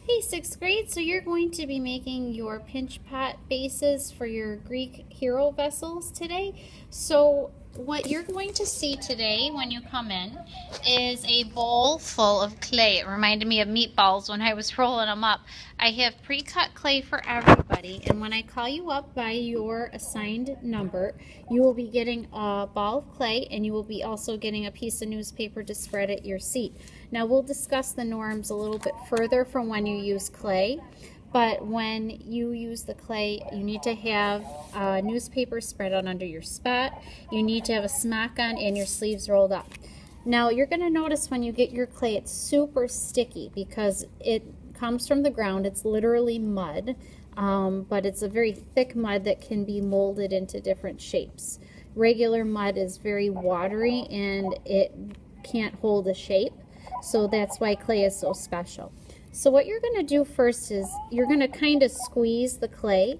Hey, sixth grade, so you're going to be making your pinch pot bases for your Greek hero vessels today. So what you're going to see today when you come in is a bowl full of clay. It reminded me of meatballs when I was rolling them up. I have pre-cut clay for everybody, and when I call you up by your assigned number, you will be getting a ball of clay, and you will be also getting a piece of newspaper to spread at your seat. Now we'll discuss the norms a little bit further from when you use clay, but when you use the clay, you need to have a newspaper spread out under your spot. You need to have a smock on and your sleeves rolled up. Now you're going to notice when you get your clay, it's super sticky because it comes from the ground. It's literally mud, but it's a very thick mud that can be molded into different shapes. Regular mud is very watery and it can't hold a shape. So that's why clay is so special. So what you're going to do first is you're going to kind of squeeze the clay,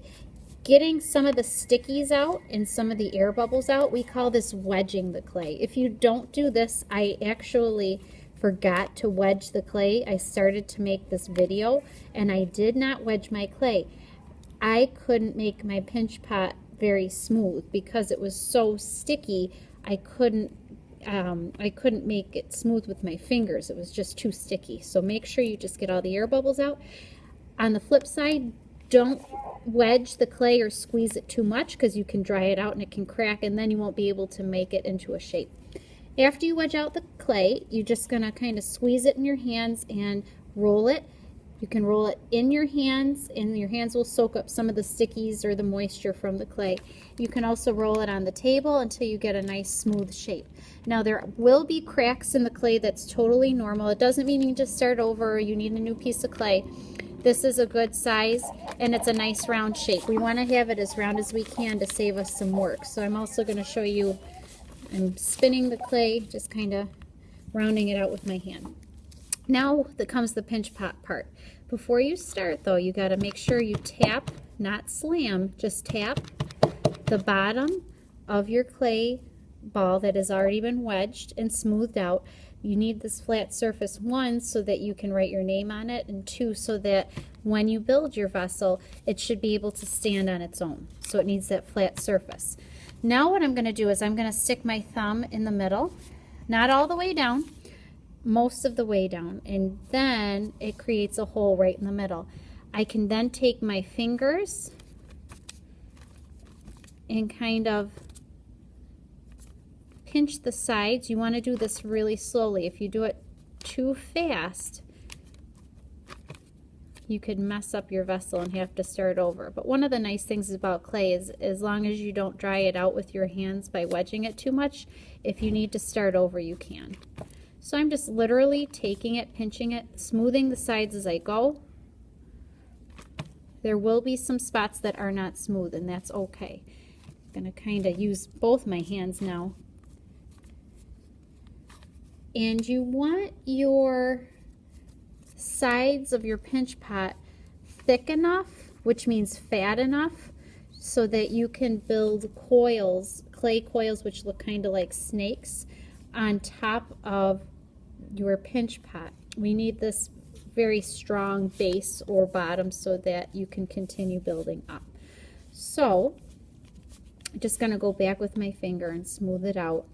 getting some of the stickies out and some of the air bubbles out. We call this wedging the clay. If you don't do this, I actually forgot to wedge the clay. I started to make this video and I did not wedge my clay. I couldn't make my pinch pot very smooth because it was so sticky. I couldn't make it smooth with my fingers. It was just too sticky. So make sure you just get all the air bubbles out. On the flip side, don't wedge the clay or squeeze it too much because you can dry it out and it can crack and then you won't be able to make it into a shape. After you wedge out the clay, you're just going to kind of squeeze it in your hands and roll it. You can roll it in your hands and your hands will soak up some of the stickies or the moisture from the clay. You can also roll it on the table until you get a nice smooth shape. Now there will be cracks in the clay. That's totally normal. It doesn't mean you need to start over or you need a new piece of clay. This is a good size and it's a nice round shape. We want to have it as round as we can to save us some work. So I'm also going to show you, I'm spinning the clay, just kind of rounding it out with my hand. Now comes the pinch pot part. Before you start though, you got to make sure you tap, not slam, just tap the bottom of your clay ball that has already been wedged and smoothed out. You need this flat surface, one, so that you can write your name on it, and two, so that when you build your vessel, it should be able to stand on its own. So it needs that flat surface. Now what I'm going to do is I'm going to stick my thumb in the middle, not all the way down, most of the way down, and then it creates a hole right in the middle. I can then take my fingers and kind of pinch the sides. You want to do this really slowly. If you do it too fast, you could mess up your vessel and have to start over. But one of the nice things about clay is as long as you don't dry it out with your hands by wedging it too much, if you need to start over, you can. So I'm just literally taking it, pinching it, smoothing the sides as I go. There will be some spots that are not smooth, and that's okay. I'm going to kind of use both my hands now. And you want your sides of your pinch pot thick enough, which means fat enough, so that you can build coils, clay coils, which look kind of like snakes, on top of your pinch pot. We need this very strong base or bottom so that you can continue building up. So I'm just going to go back with my finger and smooth it out.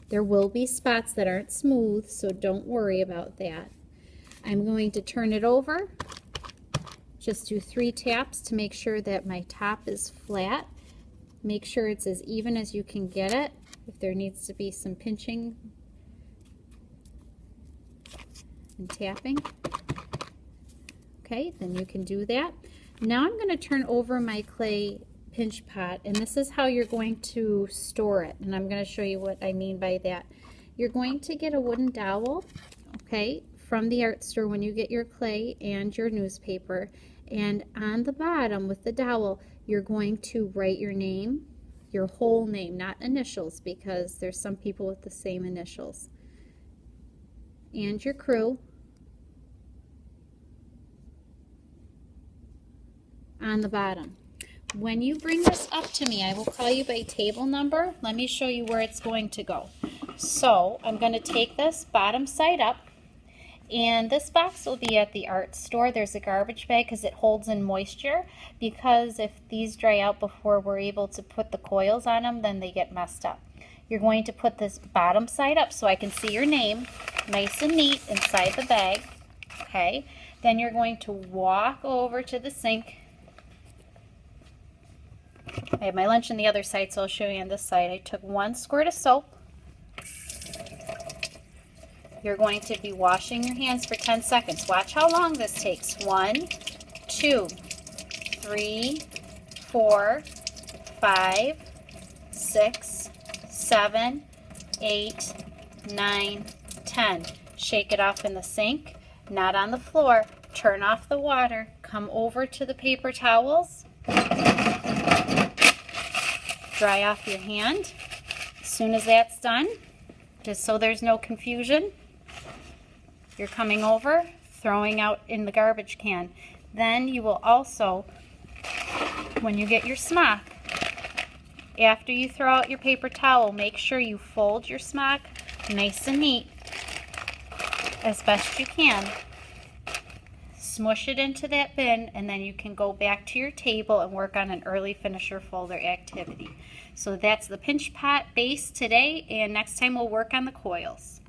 There will be spots that aren't smooth, so don't worry about that. I'm going to turn it over. Just do 3 taps to make sure that my top is flat. Make sure it's as even as you can get it. If there needs to be some pinching and tapping, okay, then you can do that. Now I'm going to turn over my clay pinch pot, and this is how you're going to store it, and I'm going to show you what I mean by that. You're going to get a wooden dowel, okay, from the art store when you get your clay and your newspaper, and on the bottom with the dowel you're going to write your name, your whole name, not initials, because there's some people with the same initials, and your crew on the bottom. When you bring this up to me, I will call you by table number. Let me show you where it's going to go. So I'm going to take this bottom side up, And this box will be at the art store. There's a garbage bag because it holds in moisture, because if these dry out before we're able to put the coils on them, then they get messed up. You're going to put this bottom side up so I can see your name nice and neat inside the bag. Okay, then you're going to walk over to the sink. I have my lunch on the other side, so I'll show you on this side. I took 1 squirt of soap. You're going to be washing your hands for 10 seconds. Watch how long this takes. 1, 2, 3, 4, 5, 6, 7, 8, 9, 10. Shake it off in the sink, not on the floor. Turn off the water. Come over to the paper towels. Dry off your hand. As soon as that's done, just so there's no confusion, you're coming over, throwing out in the garbage can. Then you will also, when you get your smock, after you throw out your paper towel, make sure you fold your smock nice and neat as best you can. Smush it into that bin, and then you can go back to your table and work on an early finisher folder activity. So that's the pinch pot base today, and next time we'll work on the coils.